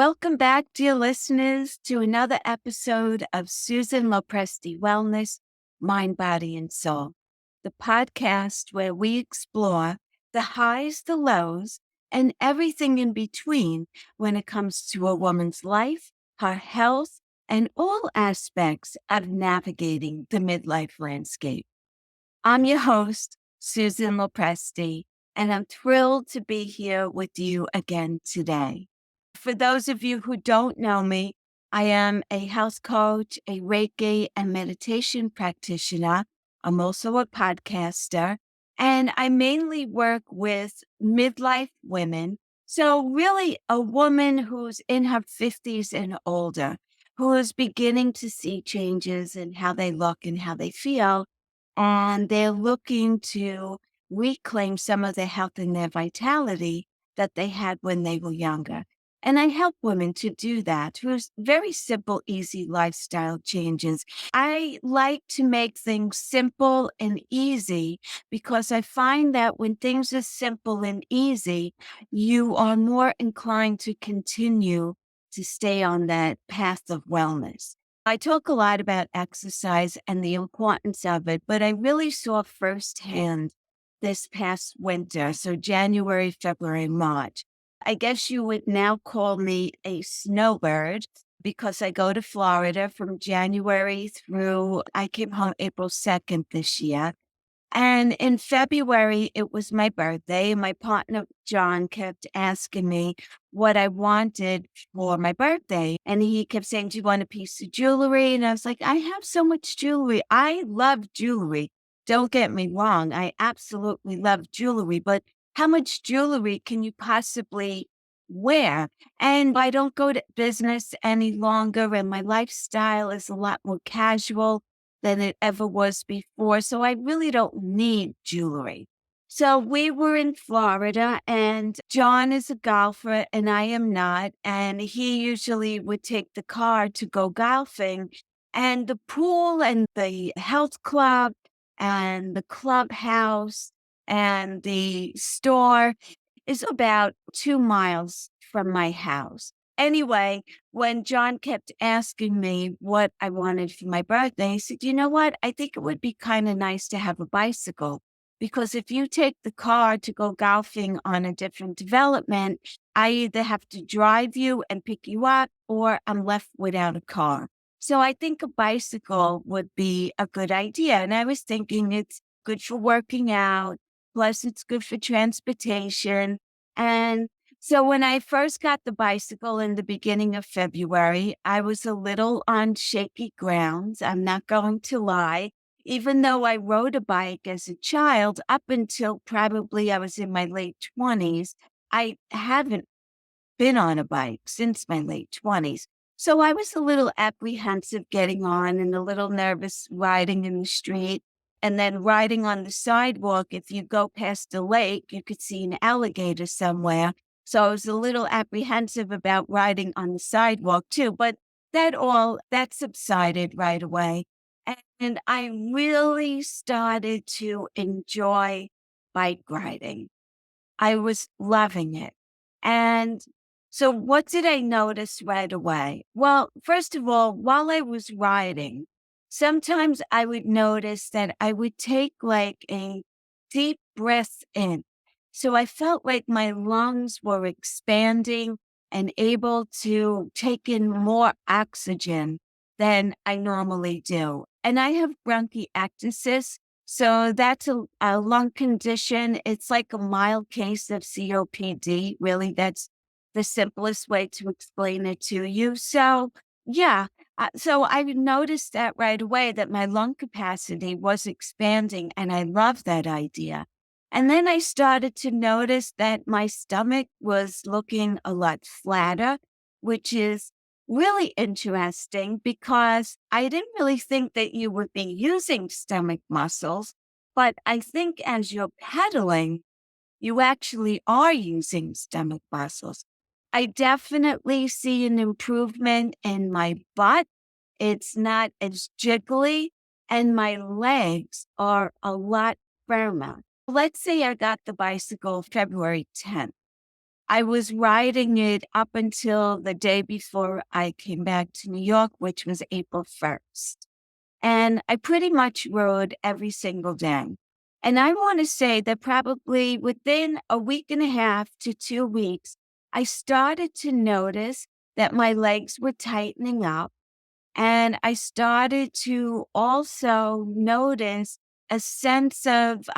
Welcome back, dear listeners, to another episode of Susan Lopresti Wellness, Mind, Body, and Soul, the podcast where we explore the highs, the lows, and everything in between when it comes to a woman's life, her health, and all aspects of navigating the midlife landscape. I'm your host, Susan Lopresti, and I'm thrilled to be here with you again today. For those of you who don't know me, I am a health coach, a Reiki and meditation practitioner. I'm also a podcaster, and I mainly work with midlife women. So, really, a woman who's in her 50s and older, who is beginning to see changes in how they look and how they feel. And they're looking to reclaim some of their health and their vitality that they had when they were younger. And I help women to do that through very simple, easy lifestyle changes. I like to make things simple and easy because I find that when things are simple and easy, you are more inclined to continue to stay on that path of wellness. I talk a lot about exercise and the importance of it, but I really saw firsthand this past winter, so January, February, March. I guess you would now call me a snowbird because I go to Florida from January through, I came home April 2nd this year. And in February, it was my birthday. My partner, John, kept asking me what I wanted for my birthday. And he kept saying, "Do you want a piece of jewelry?" And I was like, "I have so much jewelry. I love jewelry. Don't get me wrong. I absolutely love jewelry. But how much jewelry can you possibly wear? And I don't go to business any longer. And my lifestyle is a lot more casual than it ever was before. So I really don't need jewelry." So we were in Florida, and John is a golfer and I am not. And he usually would take the car to go golfing. And the pool and the health club and the clubhouse and the store is about 2 miles from my house. Anyway, when John kept asking me what I wanted for my birthday, I said, "You know what? I think it would be kind of nice to have a bicycle because if you take the car to go golfing on a different development, I either have to drive you and pick you up or I'm left without a car. So I think a bicycle would be a good idea." And I was thinking it's good for working out, plus it's good for transportation. And so when I first got the bicycle in the beginning of February, I was a little on shaky grounds. I'm not going to lie. Even though I rode a bike as a child, up until probably I was in my late 20s, I haven't been on a bike since my late 20s. So I was a little apprehensive getting on and a little nervous riding in the street. And then riding on the sidewalk, if you go past a lake, you could see an alligator somewhere. So I was a little apprehensive about riding on the sidewalk too. But that subsided right away. And I really started to enjoy bike riding. I was loving it. And so what did I notice right away? Well, first of all, while I was riding, sometimes I would notice that I would take like a deep breath in. So I felt like my lungs were expanding and able to take in more oxygen than I normally do. And I have bronchiectasis, so that's a lung condition. It's like a mild case of COPD. Really, that's the simplest way to explain it to you. So, yeah. So I noticed that right away that my lung capacity was expanding, and I love that idea. And then I started to notice that my stomach was looking a lot flatter, which is really interesting because I didn't really think that you would be using stomach muscles, but I think as you're pedaling, you actually are using stomach muscles. I definitely see an improvement in my butt. It's not as jiggly, and my legs are a lot firmer. Let's say I got the bicycle February 10th. I was riding it up until the day before I came back to New York, which was April 1st. And I pretty much rode every single day. And I want to say that probably within a week and a half to 2 weeks, I started to notice that my legs were tightening up. And I started to also notice a sense of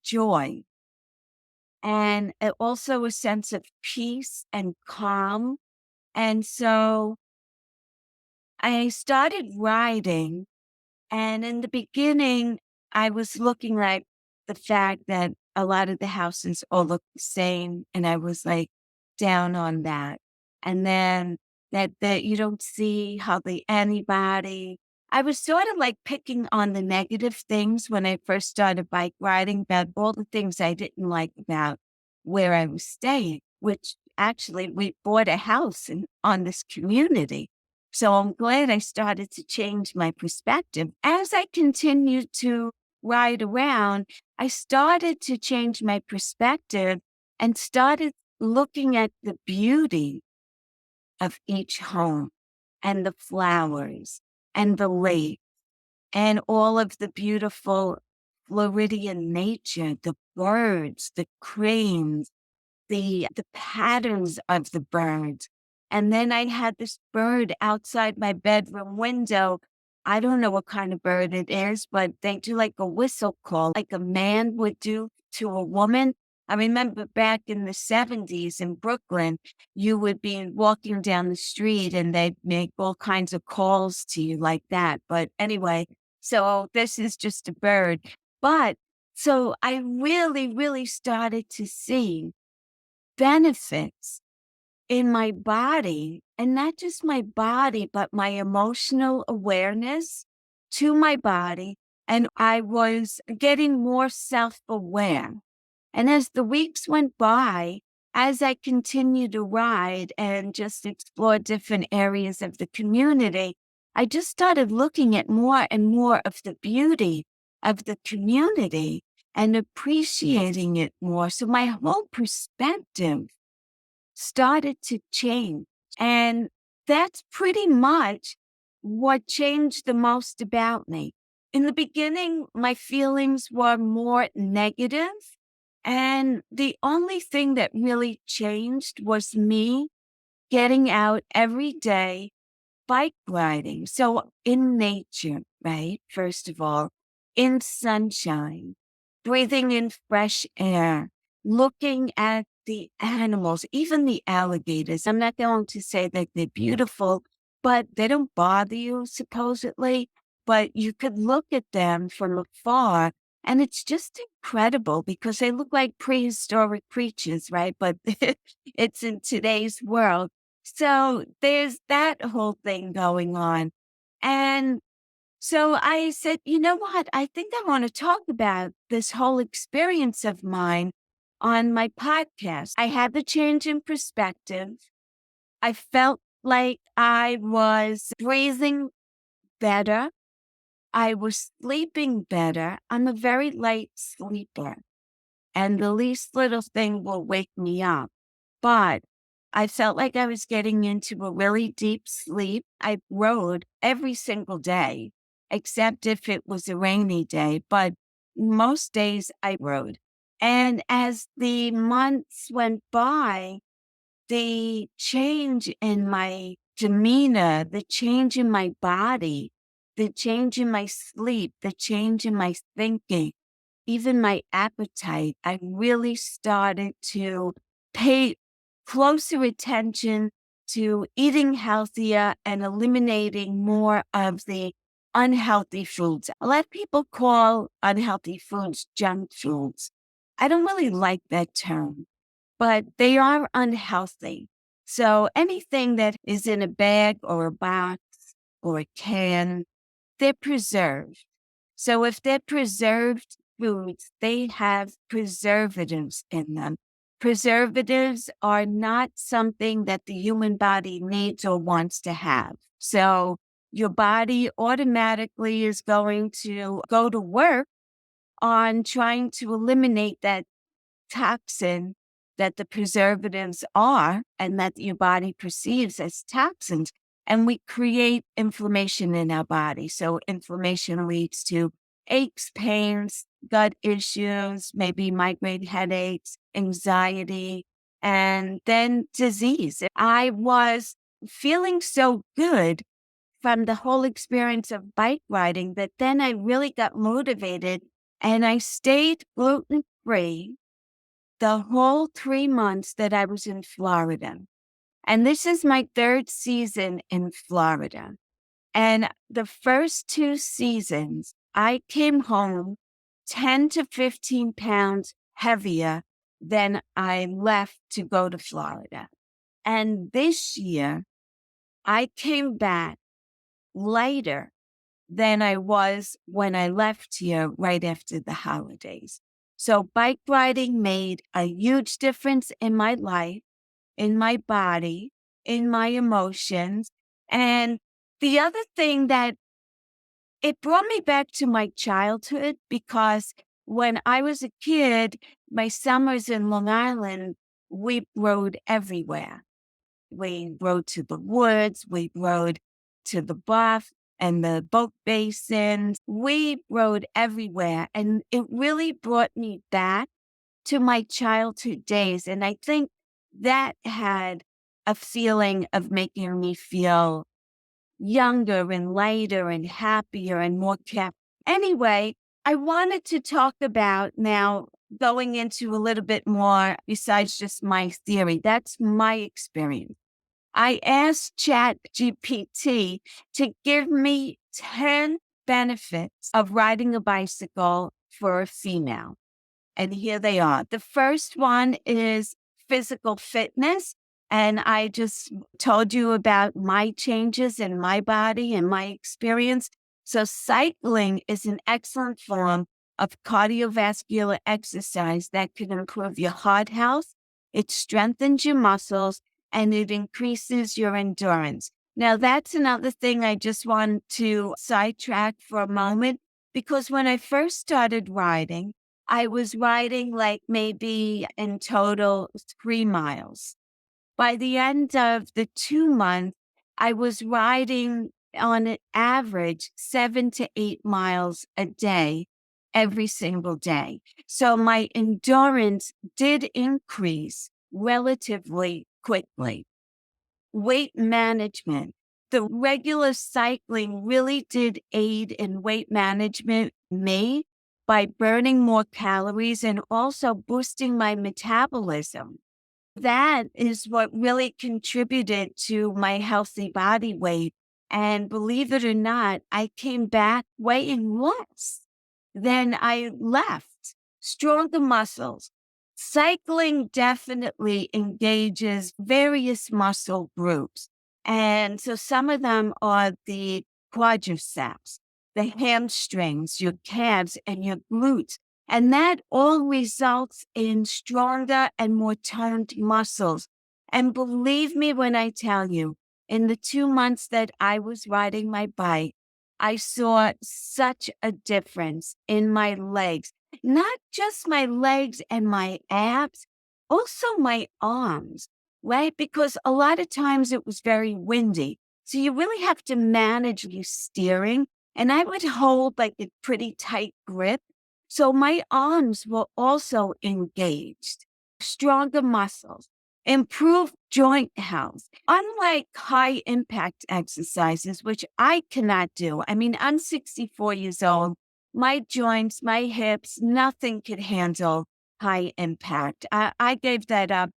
joy and also a sense of peace and calm. And so I started riding. And in the beginning, I was looking at the fact that a lot of the houses all look the same. And I was like down on that. And then that you don't see hardly anybody. I was sort of like picking on the negative things when I first started bike riding, about all the things I didn't like about where I was staying, which actually we bought a house on this community. So I'm glad I started to change my perspective. As I continued to ride around, I started to change my perspective and started looking at the beauty of each home and the flowers and the lake and all of the beautiful Floridian nature, the birds, the cranes, the patterns of the birds. And then I had this bird outside my bedroom window. I don't know what kind of bird it is, but they do like a whistle call, like a man would do to a woman. I remember back in the 70s in Brooklyn, you would be walking down the street and they'd make all kinds of calls to you like that. But anyway, so this is just a bird. But so I really, really started to see benefits in my body, and not just my body, but my emotional awareness to my body. And I was getting more self aware. And as the weeks went by, as I continued to ride and just explore different areas of the community, I just started looking at more and more of the beauty of the community and appreciating it more. So my whole perspective started to change. And that's pretty much what changed the most about me. In the beginning, my feelings were more negative, and the only thing that really changed was me getting out every day bike riding. So in nature, right? First of all, in sunshine, breathing in fresh air, looking at the animals, even the alligators. I'm not going to say that they're beautiful, but they don't bother you, supposedly. But you could look at them from afar, and it's just incredible because they look like prehistoric creatures, right? But it's in today's world. So there's that whole thing going on. And so I said, you know what? I think I want to talk about this whole experience of mine on my podcast. I had the change in perspective. I felt like I was breathing better. I was sleeping better. I'm a very light sleeper, and the least little thing will wake me up. But I felt like I was getting into a really deep sleep. I rode every single day, except if it was a rainy day, but most days I rode. And as the months went by, the change in my demeanor, the change in my body, the change in my sleep, the change in my thinking, even my appetite, I really started to pay closer attention to eating healthier and eliminating more of the unhealthy foods. A lot of people call unhealthy foods junk foods. I don't really like that term, but they are unhealthy. So anything that is in a bag or a box or a can, they're preserved. So if they're preserved foods, they have preservatives in them. Preservatives are not something that the human body needs or wants to have. So your body automatically is going to go to work on trying to eliminate that toxin that the preservatives are and that your body perceives as toxins. And we create inflammation in our body. So inflammation leads to aches, pains, gut issues, maybe migraine headaches, anxiety, and then disease. I was feeling so good from the whole experience of bike riding that then I really got motivated and I stayed gluten free the whole 3 months that I was in Florida. And this is my third season in Florida. And the first two seasons, I came home 10 to 15 pounds heavier than I left to go to Florida. And this year, I came back lighter than I was when I left here right after the holidays. So bike riding made a huge difference in my life, in my body, in my emotions. And the other thing that it brought me back to my childhood because when I was a kid, my summers in Long Island, we rode everywhere. We rode to the woods, we rode to the bluff and the boat basins. We rode everywhere. And it really brought me back to my childhood days. And I think that had a feeling of making me feel younger and lighter and happier and more kept. Anyway, I wanted to talk about now going into a little bit more besides just my theory. That's my experience. I asked ChatGPT to give me 10 benefits of riding a bicycle for a female. And here they are. The first one is physical fitness. And I just told you about my changes in my body and my experience. So, cycling is an excellent form of cardiovascular exercise that can improve your heart health, it strengthens your muscles, and it increases your endurance. Now, that's another thing I just want to sidetrack for a moment because when I first started riding, I was riding like maybe in total 3 miles. By the end of the 2 months, I was riding on an average 7 to 8 miles a day, every single day. So my endurance did increase relatively quickly. Weight management. The regular cycling really did aid in weight management me by burning more calories and also boosting my metabolism. That is what really contributed to my healthy body weight. And believe it or not, I came back weighing less than I left. Stronger muscles. Cycling definitely engages various muscle groups. And so some of them are the quadriceps, the hamstrings, your calves, and your glutes. And that all results in stronger and more toned muscles. And believe me when I tell you, in the 2 months that I was riding my bike, I saw such a difference in my legs, not just my legs and my abs, also my arms, right? Because a lot of times it was very windy. So you really have to manage your steering. And I would hold like a pretty tight grip. So my arms were also engaged, stronger muscles, improved joint health. Unlike high impact exercises, which I cannot do. I mean, I'm 64 years old. My joints, my hips, nothing could handle high impact. I gave that up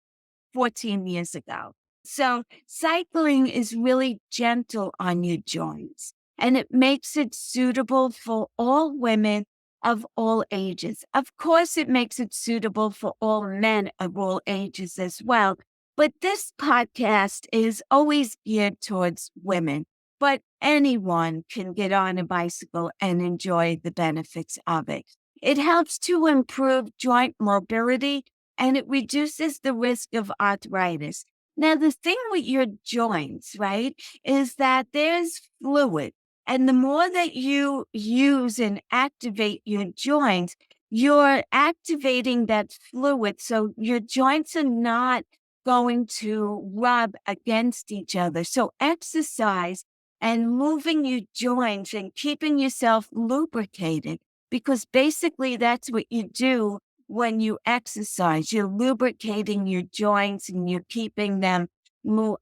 14 years ago. So cycling is really gentle on your joints and it makes it suitable for all women of all ages. Of course, it makes it suitable for all men of all ages as well. But this podcast is always geared towards women, but anyone can get on a bicycle and enjoy the benefits of it. It helps to improve joint mobility and it reduces the risk of arthritis. Now, the thing with your joints, right, is that there's fluid. And the more that you use and activate your joints, you're activating that fluid. So your joints are not going to rub against each other. So exercise and moving your joints and keeping yourself lubricated, because basically that's what you do when you exercise. You're lubricating your joints and you're keeping them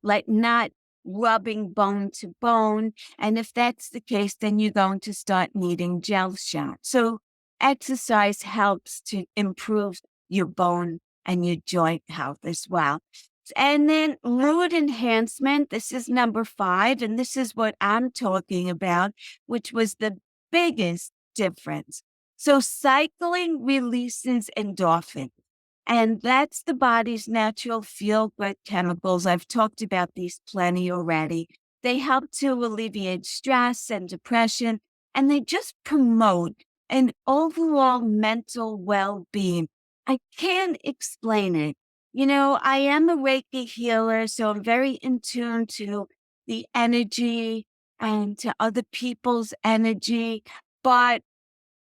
like not rubbing bone to bone. And if that's the case, then you're going to start needing gel shots. So exercise helps to improve your bone and your joint health as well. And then mood enhancement, this is number 5, and this is what I'm talking about, which was the biggest difference. So cycling releases endorphin, and that's the body's natural feel-good chemicals. I've talked about these plenty already. They help to alleviate stress and depression, and they just promote an overall mental well-being. I can't explain it. I am a Reiki healer, so I'm very in tune to the energy and to other people's energy. But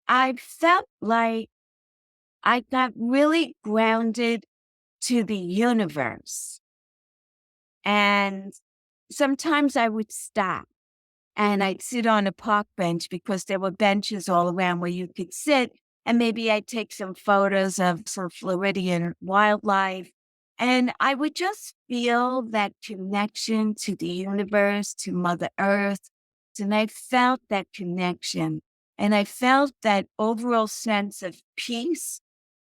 I felt like I got really grounded to the universe. And sometimes I would stop and I'd sit on a park bench because there were benches all around where you could sit. And maybe I'd take some photos of some Floridian wildlife. And I would just feel that connection to the universe, to Mother Earth. And I felt that connection. And I felt that overall sense of peace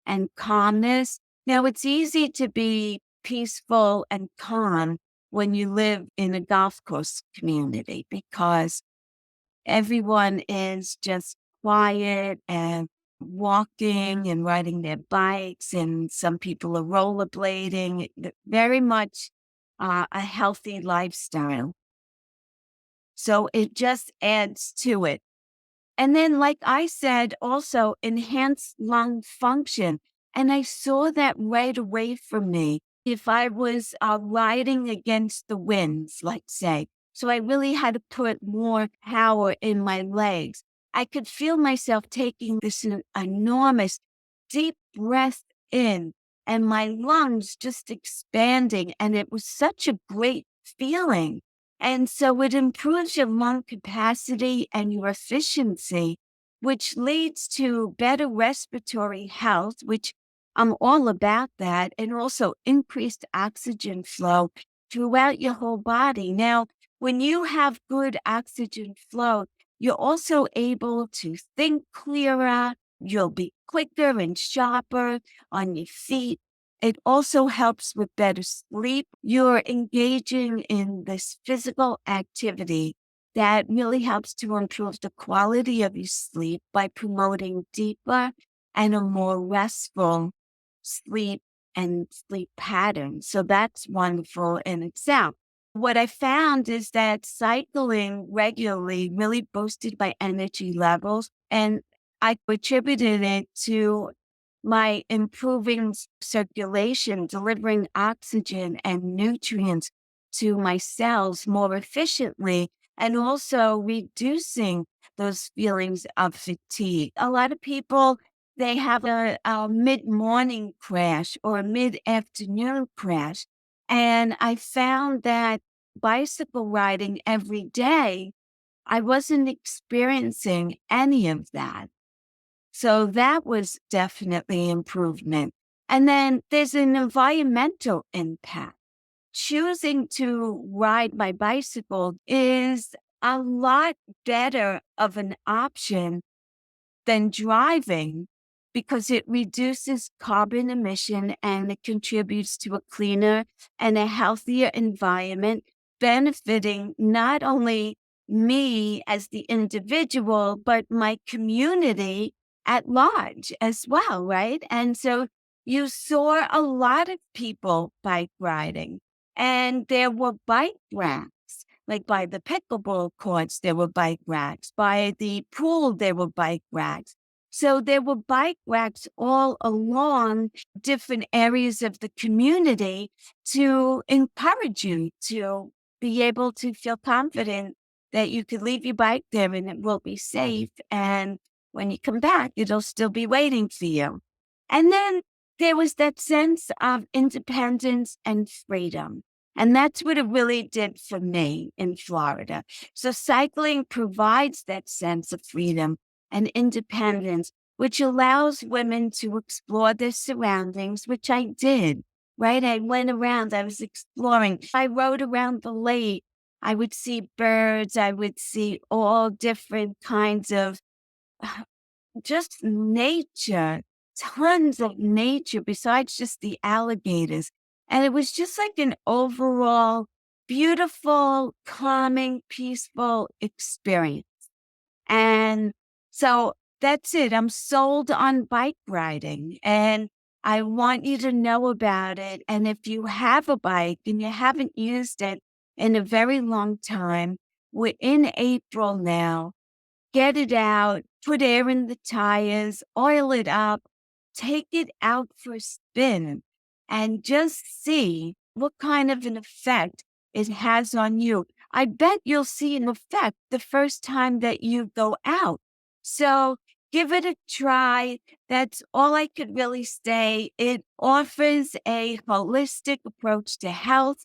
and calmness. Now, it's easy to be peaceful and calm when you live in a golf course community because everyone is just quiet and walking and riding their bikes, and some people are rollerblading. Very much a healthy lifestyle. So it just adds to it. And then, like I said, also enhance lung function. And I saw that right away from me. If I was riding against the winds, let's say, so I really had to put more power in my legs. I could feel myself taking this enormous deep breath in and my lungs just expanding. And it was such a great feeling. And so it improves your lung capacity and your efficiency, which leads to better respiratory health, which I'm all about that, and also increased oxygen flow throughout your whole body. Now, when you have good oxygen flow, you're also able to think clearer. You'll be quicker and sharper on your feet. It also helps with better sleep. You're engaging in this physical activity that really helps to improve the quality of your sleep by promoting deeper and a more restful sleep and sleep patterns. So that's wonderful in itself. What I found is that cycling regularly really boosted my energy levels, and I attributed it to my improving circulation, delivering oxygen and nutrients to my cells more efficiently, and also reducing those feelings of fatigue. A lot of people, they have a mid-morning crash or a mid-afternoon crash. And I found that bicycle riding every day, I wasn't experiencing any of that. So that was definitely improvement. And then there's an environmental impact. Choosing to ride my bicycle is a lot better of an option than driving because it reduces carbon emission and it contributes to a cleaner and a healthier environment, benefiting not only me as the individual, but my community at large as well, right? And so you saw a lot of people bike riding, and there were bike racks. Like by the pickleball courts, there were bike racks. By the pool, there were bike racks. So there were bike racks all along different areas of the community to encourage you to be able to feel confident that you could leave your bike there and it will be safe. And when you come back, it'll still be waiting for you. And then there was that sense of independence and freedom. And that's what it really did for me in Florida. So cycling provides that sense of freedom and independence, which allows women to explore their surroundings, which I did, right? I went around, I was exploring. I rode around the lake. I would see birds. I would see all different kinds of just nature, tons of nature besides just the alligators. And it was just like an overall beautiful, calming, peaceful experience. And so that's it. I'm sold on bike riding and I want you to know about it. And if you have a bike and you haven't used it in a very long time, we're in April now. Get it out, put air in the tires, oil it up, take it out for a spin, and just see what kind of an effect it has on you. I bet you'll see an effect the first time that you go out. So give it a try. That's all I could really say. It offers a holistic approach to health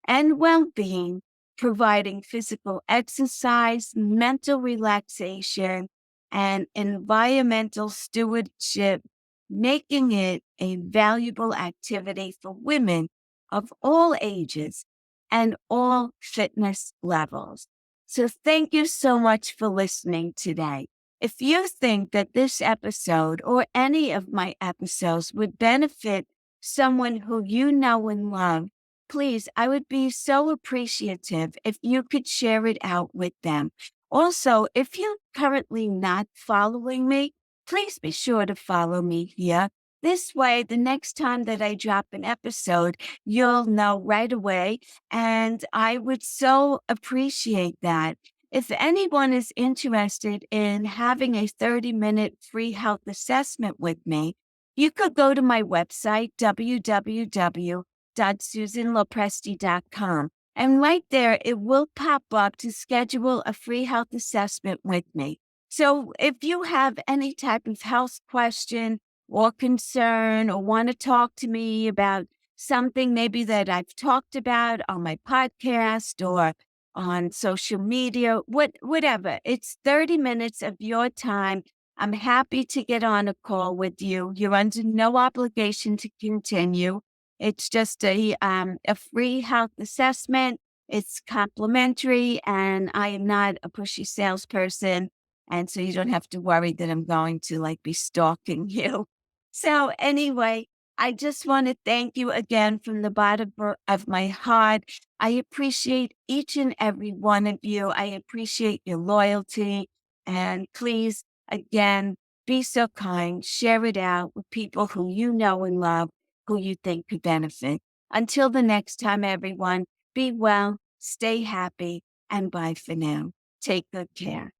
and well being, providing physical exercise, mental relaxation, and environmental stewardship, making it a valuable activity for women of all ages and all fitness levels. So, thank you so much for listening today. If you think that this episode or any of my episodes would benefit someone who you know and love, please, I would be so appreciative if you could share it out with them. Also, if you're currently not following me, please be sure to follow me here. This way, the next time that I drop an episode, you'll know right away. And I would so appreciate that. If anyone is interested in having a 30-minute free health assessment with me, you could go to my website, www.susanlopresti.com. And right there, it will pop up to schedule a free health assessment with me. So if you have any type of health question or concern or want to talk to me about something maybe that I've talked about on my podcast or on social media, whatever, it's 30 minutes of your time. I'm happy to get on a call with you. You're under no obligation to continue. It's just a free health assessment. It's complimentary, and I am not a pushy salesperson, and so you don't have to worry that I'm going to like be stalking you. So anyway, I just want to thank you again from the bottom of my heart. I appreciate each and every one of you. I appreciate your loyalty, and please, again, be so kind. Share it out with people who you know and love, who you think could benefit. Until the next time, everyone, be well, stay happy, and bye for now. Take good care.